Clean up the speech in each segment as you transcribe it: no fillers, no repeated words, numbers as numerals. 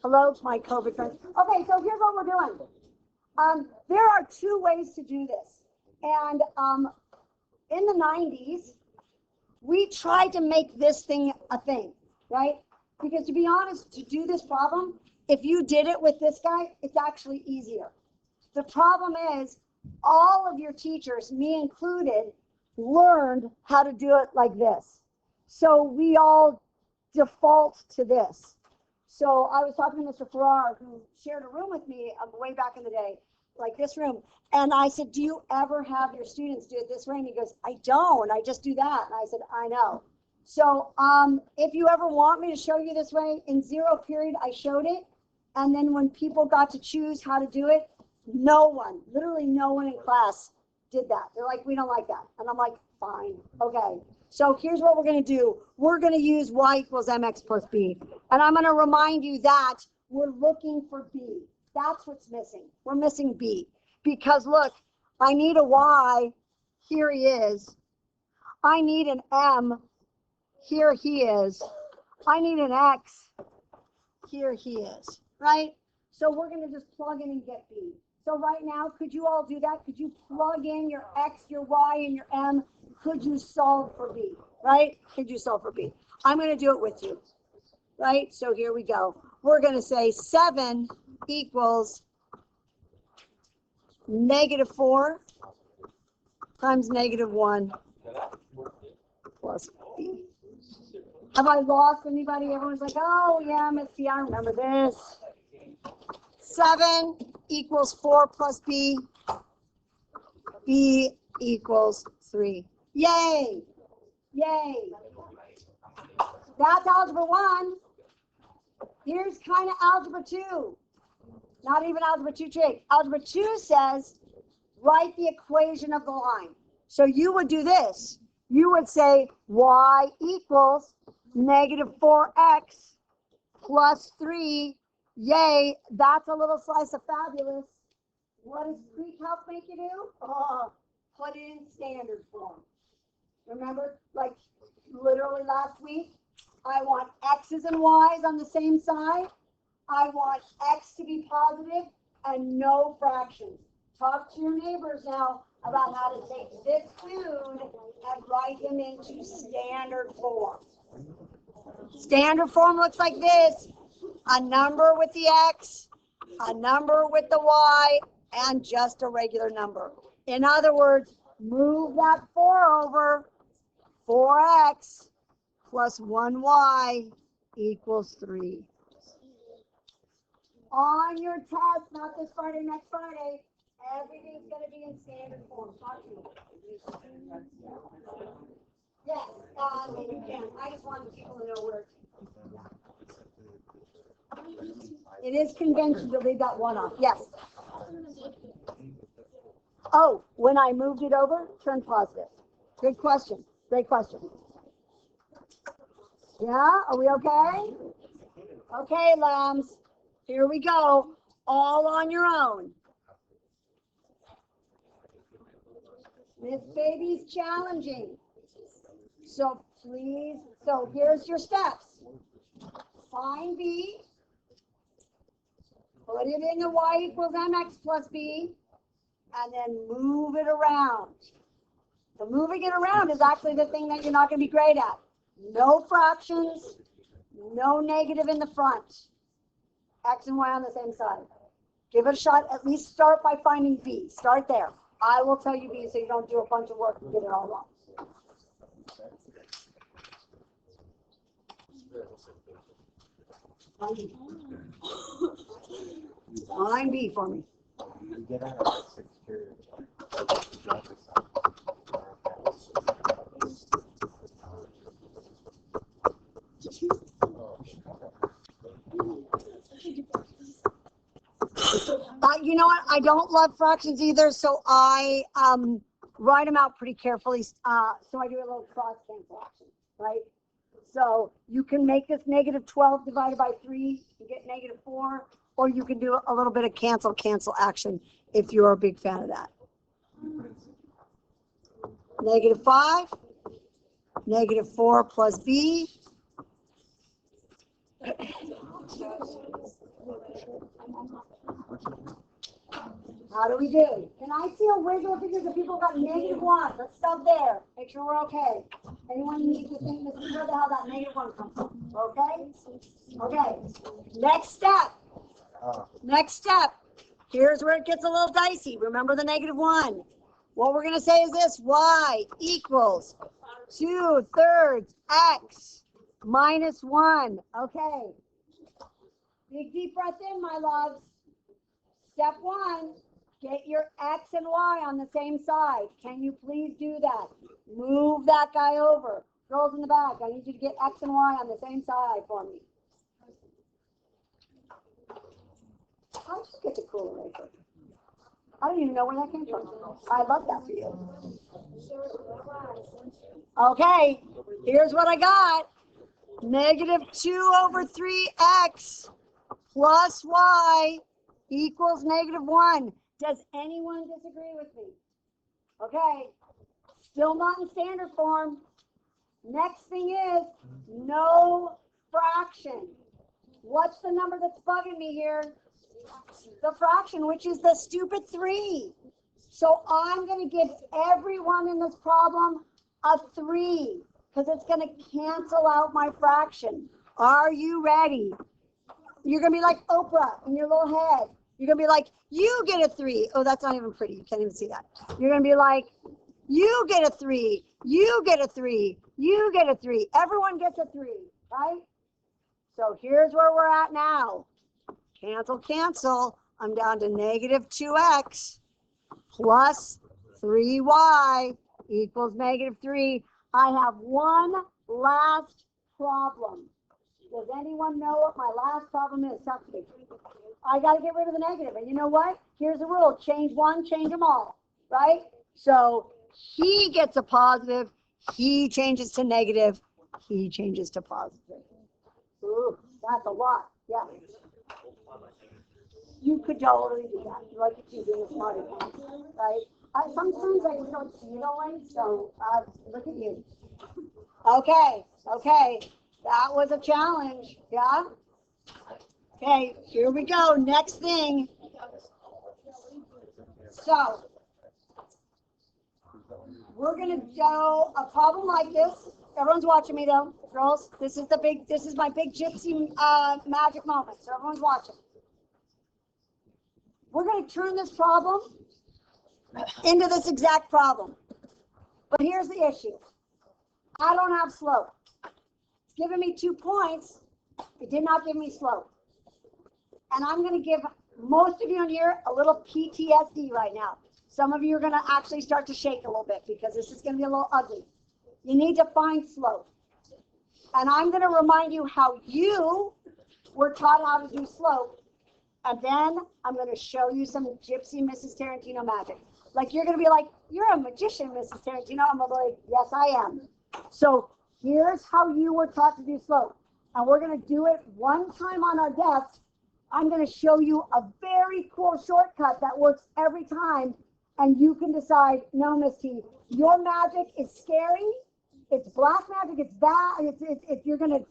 Hello to my COVID friends. Okay, so here's what we're doing. There are two ways to do this. And in the 90s, we tried to make this thing a thing, right? Because to be honest, to do this problem, if you did it with this guy, it's actually easier. The problem is all of your teachers, me included, learned how to do it like this. So we all default to this. So I was talking to Mr. Farrar, who shared a room with me way back in the day, like this room. And I said, do you ever have your students do it this way? And he goes, I don't, I just do that. And I said, I know. So if you ever want me to show you this way, in zero period, I showed it. And then when people got to choose how to do it, no one, literally no one in class did that. They're like, we don't like that. And I'm like, fine, okay. So here's what we're going to do. We're going to use y equals mx plus b. And I'm going to remind you that we're looking for b. That's what's missing. We're missing b. Because look, I need a y. Here he is. I need an m. Here he is. I need an x. Here he is. Right? So we're going to just plug in and get b. So right now, could you all do that? Could you plug in your x, your y, and your m? Could you solve for b? Right? Could you solve for b? I'm going to do it with you. Right? So here we go. We're going to say 7 equals -4 times -1 plus b. Have I lost anybody? Everyone's like, oh, yeah, Miss C, I remember this. 7 equals 4 plus b. B equals 3. Yay! Yay! That's algebra 1. Here's kind of algebra 2. Not even algebra 2 trick. Algebra 2 says, write the equation of the line. So you would do this. You would say y equals -4x plus 3. Yay, that's a little slice of fabulous. What does pre-calc make you do? Oh, put it in standard form. Remember, like literally last week, I want x's and y's on the same side. I want x to be positive and no fractions. Talk to your neighbors now about how to take this dude and write him into standard form. Standard form looks like this. A number with the x, a number with the y, and just a regular number. In other words, move that 4 over. 4x plus 1y equals 3. On your test, not this Friday, next Friday, everything's going to be in standard form. Talk to me. Yes, you can. I just wanted people to know where. It is convention to leave that 1 off. Yes. Oh, when I moved it over, turn positive. Good question. Great question. Yeah, are we okay? Okay, lambs. Here we go. All on your own. This baby's challenging. So please, so here's your steps. Find b. Put it into y equals mx plus b. And then move it around. So moving it around is actually the thing that you're not going to be great at. No fractions, no negative in the front. X and y on the same side. Give it a shot. At least start by finding b. Start there. I will tell you b so you don't do a bunch of work and get it all wrong. Find b for me. You know what? I don't love fractions either, so I write them out pretty carefully. So I do a little cross cancel action, right? So you can make this -12 divided by 3 and get -4, or you can do a little bit of cancel action if you're a big fan of that. -5, -4 plus b. How do we do? Can I see a wiggle because the people got -1? Let's stop there. Make sure we're okay. Anyone need to think this is where the hell that -1 comes from? Okay? Okay. Next step. Next step. Here's where it gets a little dicey. Remember the -1. What we're going to say is this: y equals 2/3 x minus 1. Okay. Big deep breath in, my loves. Step 1, get your x and y on the same side. Can you please do that? Move that guy over. Girls in the back, I need you to get x and y on the same side for me. How did you get the cooler right there? I don't even know where that came from. I love that for you. Okay, here's what I got. -2/3x plus y equals -1. Does anyone disagree with me? Okay, still not in standard form. Next thing is no fraction. What's the number that's bugging me here? The fraction, which is the stupid 3. So I'm going to give everyone in this problem a 3 because it's going to cancel out my fraction. Are you ready? You're going to be like Oprah in your little head. You're going to be like, you get a 3. Oh, that's not even pretty. You can't even see that. You're going to be like, you get a 3. You get a 3. You get a 3. Everyone gets a 3, right? So here's where we're at now. Cancel, cancel. I'm down to -2x plus 3y equals -3. I have one last problem. Does anyone know what my last problem is? Talk to me. I got to get rid of the negative. And you know what? Here's the rule. Change one, change them all. Right? So he gets a positive. He changes to negative. He changes to positive. Ooh, that's a lot. Yeah. You could totally do that. Like if you're doing a smarty pants, right? Sometimes I just don't see it always. So look at you. Okay. Okay. That was a challenge. Yeah. Okay, here we go. Next thing. So we're gonna do a problem like this. Everyone's watching me though, girls. This is my big gypsy magic moment. So everyone's watching. We're gonna turn this problem into this exact problem. But here's the issue. I don't have slope. It's giving me 2 points. It did not give me slope. And I'm going to give most of you in here a little PTSD right now. Some of you are going to actually start to shake a little bit because this is going to be a little ugly. You need to find slope. And I'm going to remind you how you were taught how to do slope. And then I'm going to show you some gypsy Mrs. Tarantino magic. Like you're going to be like, you're a magician, Mrs. Tarantino. I'm going to be like, yes, I am. So here's how you were taught to do slope. And we're going to do it one time on our desk. I'm going to show you a very cool shortcut that works every time. And you can decide, no, Miss T, your magic is scary. It's black magic. It's bad. It's you're gonna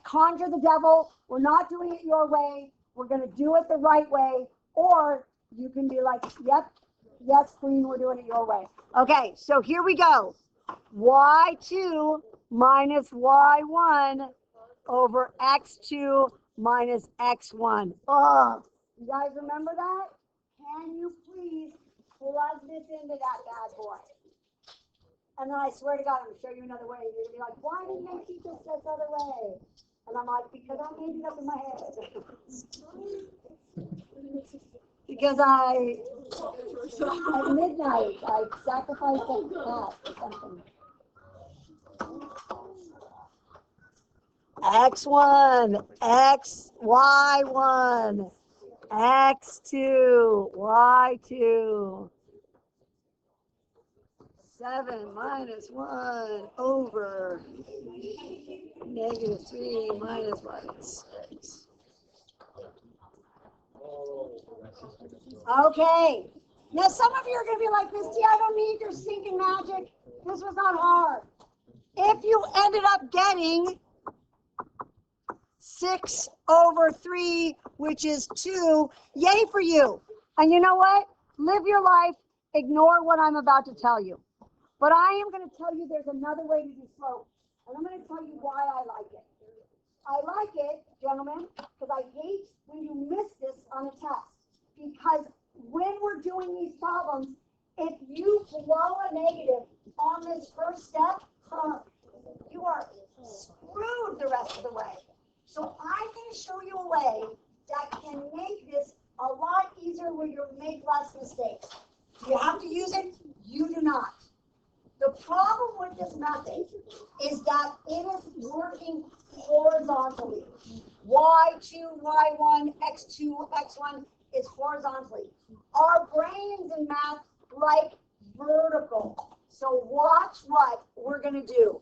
conjure the devil. We're not doing it your way. We're gonna do it the right way. Or you can be like, yep, yes, queen, we're doing it your way. Okay, so here we go. y2 minus y1 over x2 minus x1. Oh, you guys remember that? Can you please plug this into that bad boy? And then I swear to God, I'm going to show you another way. You're going to be like, why didn't they teach us this other way? And I'm like, because I made it up in my head. Because at midnight, I sacrificed a cat or something. X1, y1, x2, y2. 7 minus 1 over -3 minus 6. Okay. Now some of you are going to be like, Misty, I don't need your stinking magic. This was not hard. If you ended up getting 6/3, which is 2. Yay for you. And you know what? Live your life. Ignore what I'm about to tell you. But I am going to tell you there's another way to do slope. And I'm going to tell you why I like it. I like it, gentlemen, because I hate when you miss this on a test. Because when we're doing these problems, if you blow a negative on this first step, you are screwed the rest of the way. So I can show you a way that can make this a lot easier where you'll make less mistakes. Do you have to use it? You do not. The problem with this method is that it is working horizontally. Y2, Y1, X2, X1 is horizontally. Our brains in math like vertical. So watch what we're going to do.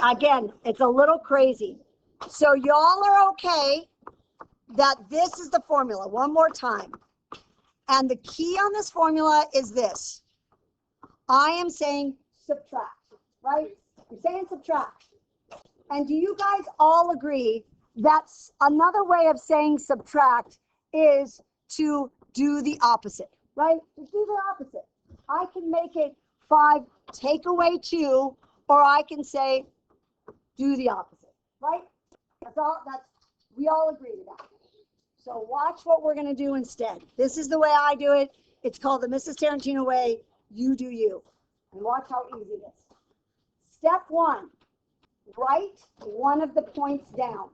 Again, it's a little crazy. So y'all are okay that this is the formula. One more time. And the key on this formula is this. I am saying subtract, right? I'm saying subtract. And do you guys all agree that's another way of saying subtract is to do the opposite, right? To do the opposite. I can make it 5, take away 2, or I can say do the opposite, right? We all agree to that. So watch what we're going to do instead. This is the way I do it. It's called the Mrs. Tarantino way. You do you. And watch how easy it is. Step 1, write one of the points down.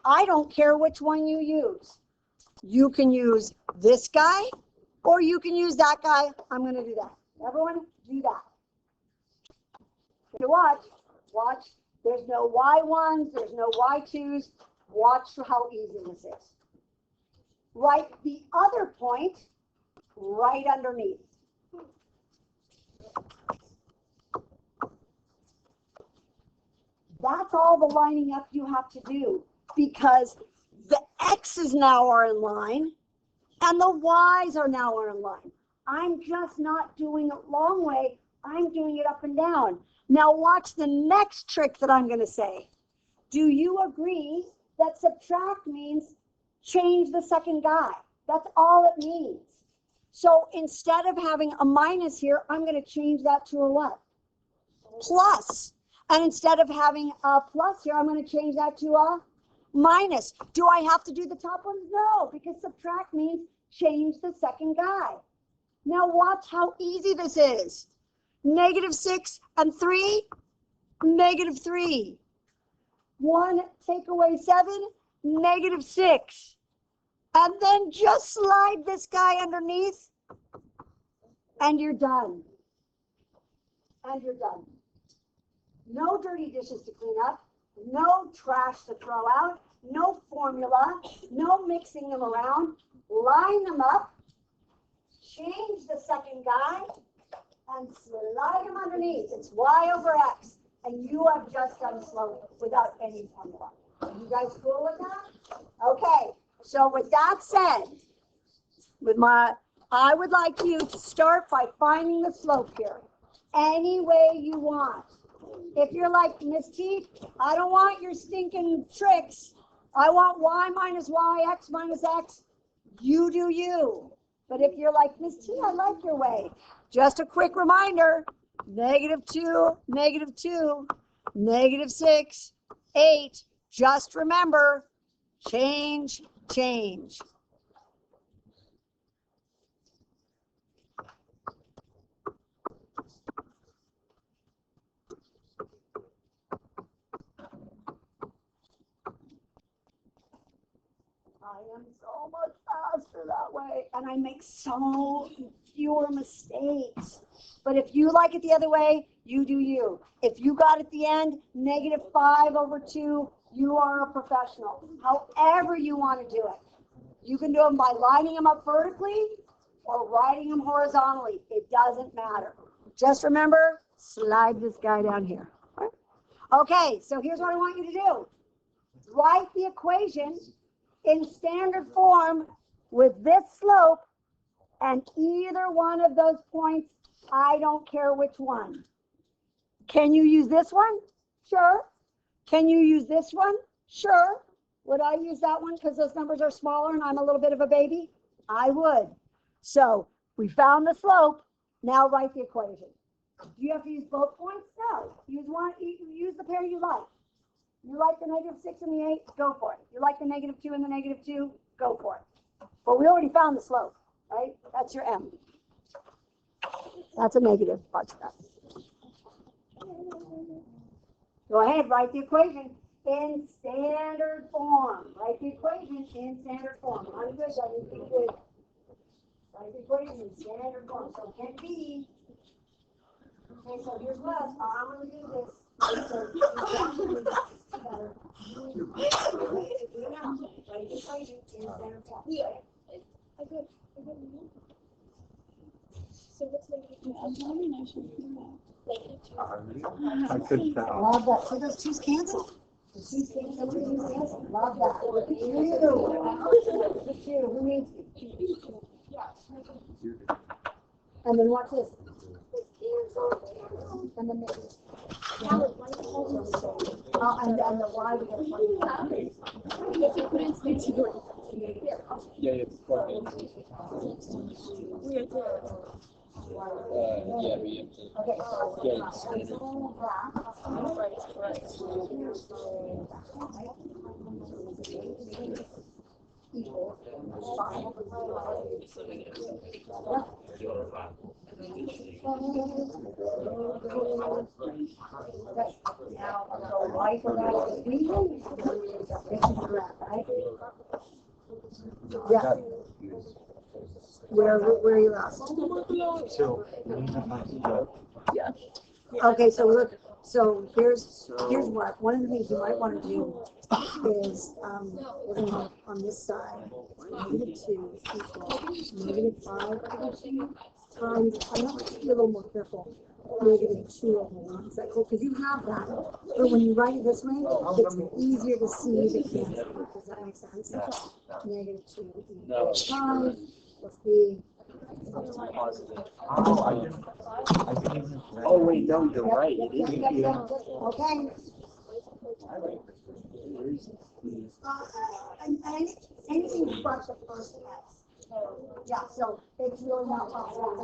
I don't care which one you use. You can use this guy or you can use that guy. I'm going to do that. Everyone do that. Okay, watch. There's no Y1s, there's no Y2s. Watch how easy this is. Write the other point right underneath. That's all the lining up you have to do because the X's now are in line and the Y's are now in line. I'm just not doing it long way. I'm doing it up and down. Now watch the next trick that I'm going to say. Do you agree that subtract means change the second guy? That's all it means. So instead of having a minus here, I'm going to change that to a what? Plus. And instead of having a plus here, I'm going to change that to a minus. Do I have to do the top ones? No, because subtract means change the second guy. Now watch how easy this is. -6 and 3, -3. 1 take away 7, -6. And then just slide this guy underneath and you're done. And you're done. No dirty dishes to clean up, no trash to throw out, no formula, no mixing them around. Line them up, change the second guy, and slide them underneath. It's Y over X, and you have just done slope without any formula. Are you guys cool with that? Okay, so with that said, I would like you to start by finding the slope here, any way you want. If you're like, Miss T, I don't want your stinking tricks. I want Y minus Y, X minus X. You do you. But if you're like, Miss T, I like your way. Just a quick reminder, -2, -2, -6, 8. Just remember, change, change. I am so much faster that way, and I make so fewer mistakes. But if you like it the other way, you do you. If you got at the end, -5/2, you are a professional. However you want to do it. You can do them by lining them up vertically or writing them horizontally. It doesn't matter. Just remember, slide this guy down here. Okay, so here's what I want you to do. Write the equation in standard form with this slope and either one of those points, I don't care which one. Can you use this one? Sure. Can you use this one? Sure. Would I use that one because those numbers are smaller and I'm a little bit of a baby? I would. So we found the slope. Now write the equation. Do you have to use both points? No. Use one. Use the pair you like. You like the -6 and the 8? Go for it. You like the -2 and the -2? Go for it. But we already found the slope, right? That's your M. That's a negative. Watch that. Go ahead, write the equation in standard form. Write the equation in standard form. I'm good, that is good. Write the equation in standard form. So it can be. Okay, so here's what I'm going to do this. Write the equation in standard form. So what's I couldn't tell. Love that. So those twos cancel. The twos cancel. Love that. The two. Who needs you? And then watch this. And then this. And then the Y we get Yeah, it's okay. Yeah, we have to. Okay, so Yeah, yeah. Where are you at? So, Yeah. Okay, so look, so here's what, one of the things you might want to do is, we're going to on this side, -2 equals -5 times, I'm going to be a little more careful, -2 over 1. Is that cool? Because you have that, but when you write it this way, it's easier to see the cancel. Does that make sense? -2 equals 5 plus b. oh wait, no, you're right. It is. Okay. Anything but the first S. Yeah, so it's really not possible.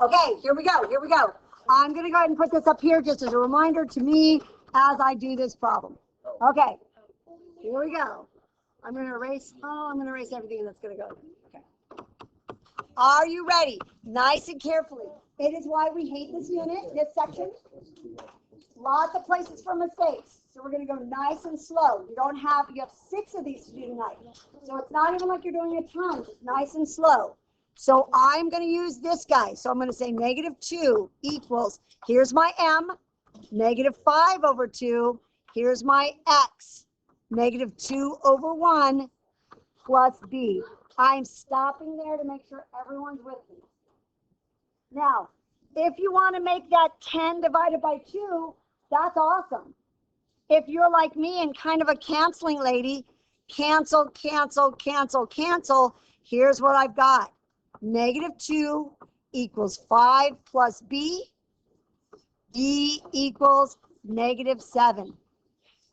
Okay, here we go. I'm going to go ahead and put this up here just as a reminder to me as I do this problem. Okay, here we go. I'm going to erase everything and that's going to go. Okay. Are you ready? Nice and carefully. It is why we hate this unit, this section. Lots of places for mistakes. So we're going to go nice and slow. You have 6 of these to do tonight. So it's not even like you're doing a ton. It's nice and slow. So I'm going to use this guy. So I'm going to say -2 equals, here's my M, -5 over 2. Here's my X, -2 over 1 plus B. I'm stopping there to make sure everyone's with me. Now, if you want to make that 10 divided by 2, that's awesome. If you're like me and kind of a canceling lady, cancel, cancel, cancel, cancel, here's what I've got. -2 equals 5 plus B. B equals -7.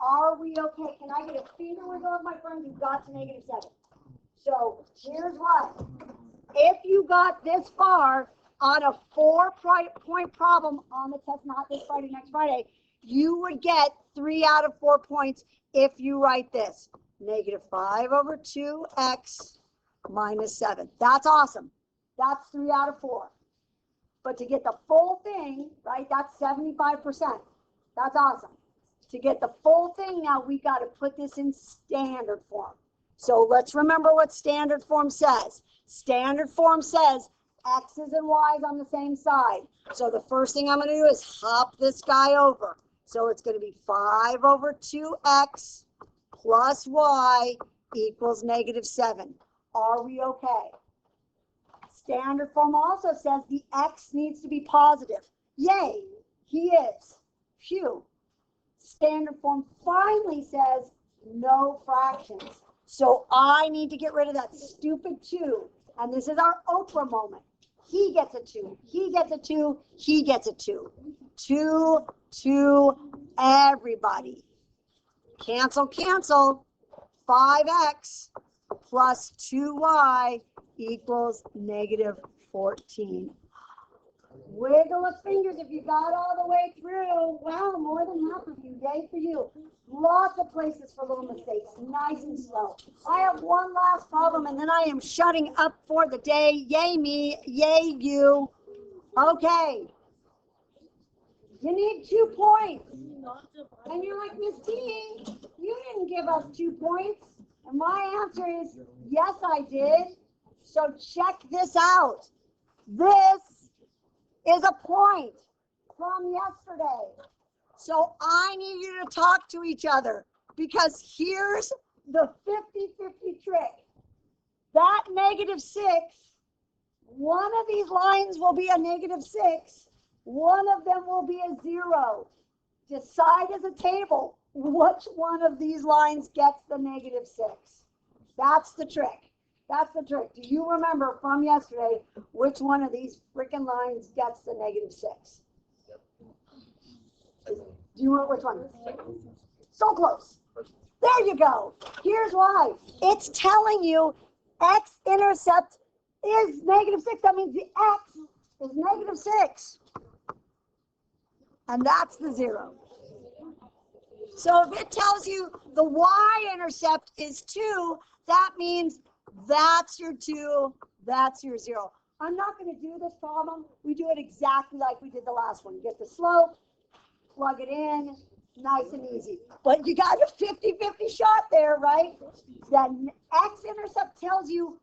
Are we okay? Can I get a finger wiggle of my friend who got to -7? So here's what. If you got this far on a 4-point problem on the test, not this Friday, next Friday, you would get 3 out of 4 points if you write this. -5 over 2x -7. That's awesome. That's 3 out of 4. But to get the full thing, right, that's 75%. That's awesome. To get the full thing, now we got to put this in standard form. So let's remember what standard form says. Standard form says X's and Y's on the same side. So the first thing I'm going to do is hop this guy over. So it's going to be 5 over 2x plus y equals -7. Are we okay? Standard form also says the X needs to be positive. Yay, he is. Phew. Standard form finally says no fractions. So I need to get rid of that stupid 2. And this is our Oprah moment. He gets a 2. He gets a 2. He gets a 2. 2, 2, everybody. Cancel, cancel. 5x plus 2y equals negative 14. Wiggle the fingers if you got all the way through. Wow, more than half of you. Yay for you. Lots of places for little mistakes. Nice and slow. I have one last problem, and then I am shutting up for the day. Yay me. Yay you. Okay. You need 2 points. And you're like, Miss T, you didn't give us 2 points. And my answer is, yes, I did. So check this out. This is a point from yesterday. So I need you to talk to each other, because here's the 50-50 trick. That negative 6, one of these lines will be a negative 6. One of them will be a 0. Decide as a table which one of these lines gets the negative 6. That's the trick. That's the trick. Do you remember from yesterday which one of these freaking lines gets the negative 6? Do you know which one? So close. There you go. Here's why. It's telling you x-intercept is negative 6. That means the x is negative 6. And that's the 0. So if it tells you the y-intercept is 2, that means that's your 2, that's your 0. I'm not going to do this problem. We do it exactly like we did the last one. You get the slope, plug it in, nice and easy. But you got a 50-50 shot there, right? Then x-intercept tells you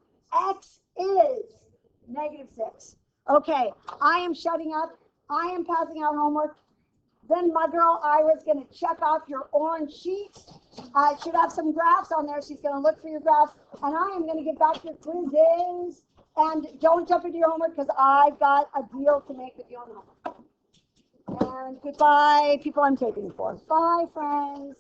x is negative 6. Okay, I am shutting up. I am passing out homework. Then my girl Ira's going to check off your orange sheet. I should have some graphs on there. She's going to look for your graphs. And I am going to get back to your quizzes. And don't jump into your homework, because I've got a deal to make with you on homework. And goodbye, people I'm taping for. Bye, friends.